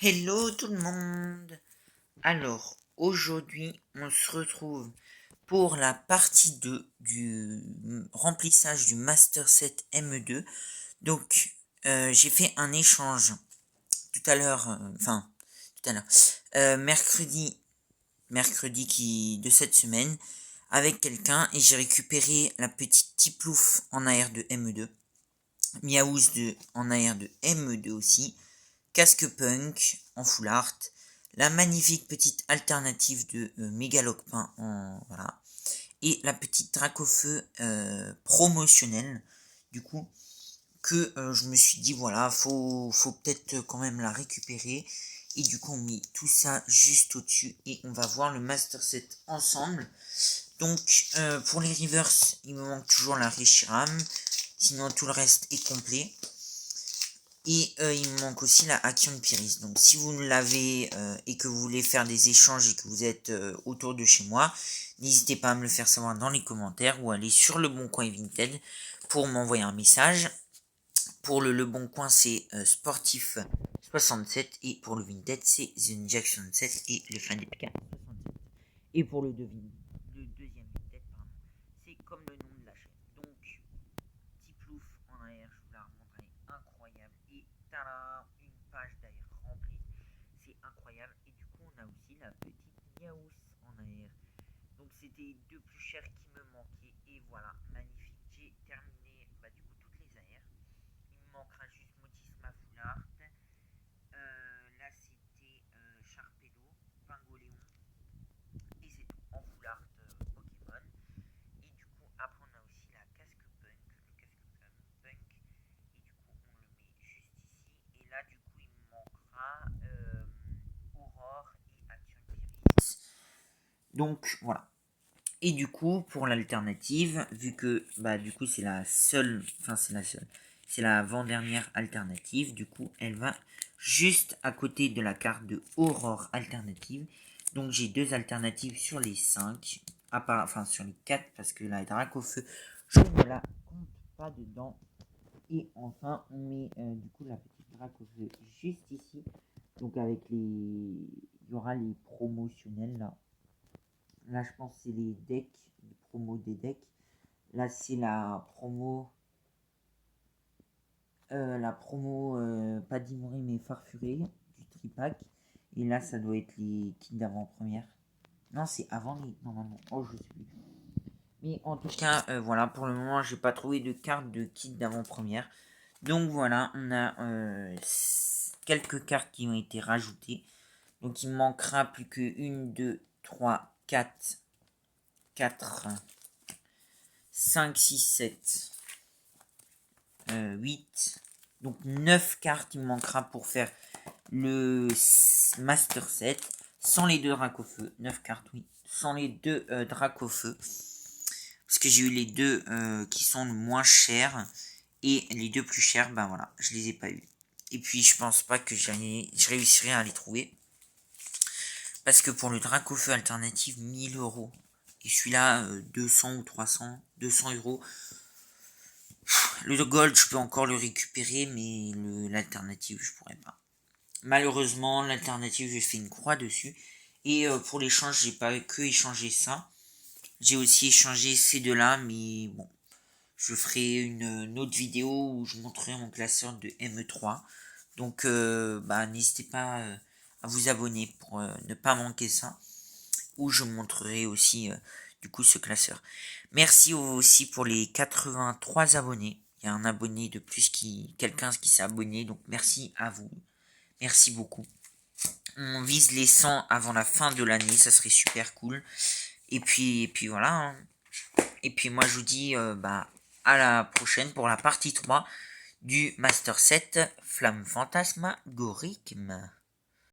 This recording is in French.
Hello tout le monde. Alors, aujourd'hui, on se retrouve pour la partie 2 du remplissage du Master Set ME2. Donc, j'ai fait un échange tout à l'heure, mercredi de cette semaine, avec quelqu'un, et j'ai récupéré la petite Tiplouf en AR de ME2, Miaouz en AR de ME2 aussi, Casque Punk en full art, la magnifique petite alternative de Mégalocpin en voilà, et la petite Dracofeu promotionnelle, du coup, que je me suis dit voilà, faut peut-être quand même la récupérer, et du coup on met tout ça juste au-dessus et on va voir le master set ensemble. Donc pour les reverse, il me manque toujours la Reshiram, sinon tout le reste est complet. Et il me manque aussi la Action Pyris. Donc si vous l'avez et que vous voulez faire des échanges et que vous êtes autour de chez moi, n'hésitez pas à me le faire savoir dans les commentaires ou aller sur Le Bon Coin Vinted pour m'envoyer un message. Pour le Bon Coin, c'est Sportif 67 et pour le Vinted, c'est The Injection 7 et le Fandetka 67. Et pour le deuxième Vinted, c'est comme le nom de la chaîne. Donc Tiplouf en arrière, je vous la remontrerai, incroyable. Et tada, une page d'ailleurs remplie, c'est incroyable. Et du coup, on a aussi la petite Miaous en arrière. Donc c'était deux plus chers qui me manquaient. Et voilà, magnifique. J'ai terminé du coup toutes les AR. Il me manquera juste Motisma Full Art. Là c'était Sharpedo, Pingoléon. Et c'est tout en full art Pokémon. Et du coup, après on a aussi la casque punk, le casque punk. Et du coup, on le met juste ici. Et là, du coup, il me manquera Aurore et Action Pyris. Donc voilà. Et du coup, pour l'alternative, vu que du coup c'est la seule, c'est la avant-dernière alternative, du coup elle va juste à côté de la carte de Aurore alternative. Donc j'ai deux alternatives sur les 5, sur les 4 parce que la Dracofeu, je ne la compte pas dedans. Et enfin on met du coup la petite Dracofeu juste ici. Donc avec il y aura les promotionnels là. Là, je pense que c'est les decks, les promos des decks. Là, c'est la promo, pas d'Imori, mais Farfuré, du tripack. Et là, ça doit être les kits d'avant-première. Non, c'est avant les. Normalement. Oh, je sais plus. Mais en tout cas, voilà, pour le moment, j'ai pas trouvé de carte de kit d'avant-première. Donc voilà, on a quelques cartes qui ont été rajoutées. Donc il manquera plus que 1, 2, 3, 4, 5, 6, 7, 8. Donc 9 cartes, il me manquera pour faire le Master Set. Sans les deux Dracofeu. 9 cartes, oui. Sans les deux Dracofeu. Parce que j'ai eu les deux qui sont le moins chers. Et les deux plus chers, voilà, je les ai pas eu. Et puis je pense pas que je réussirai à les trouver. Parce que pour le Dracofeu alternative, 1000 euros. Et celui-là, 200 ou 300, 200 euros. Le gold, je peux encore le récupérer, mais l'alternative, je pourrais pas. Malheureusement, l'alternative, j'ai fait une croix dessus. Et pour l'échange, j'ai pas que échangé ça. J'ai aussi échangé ces deux-là, mais bon. Je ferai une autre vidéo où je montrerai mon classeur de ME3. Donc, n'hésitez pas à vous abonner pour ne pas manquer ça. Où je montrerai aussi du coup ce classeur. Merci aussi pour les 83 abonnés. Il y a un abonné de plus quelqu'un qui s'est abonné, donc merci à vous. Merci beaucoup. On vise les 100 avant la fin de l'année, ça serait super cool. Et puis voilà. Hein. Et puis moi je vous dis à la prochaine pour la partie 3 du Master 7 Flamme Fantasmagorique.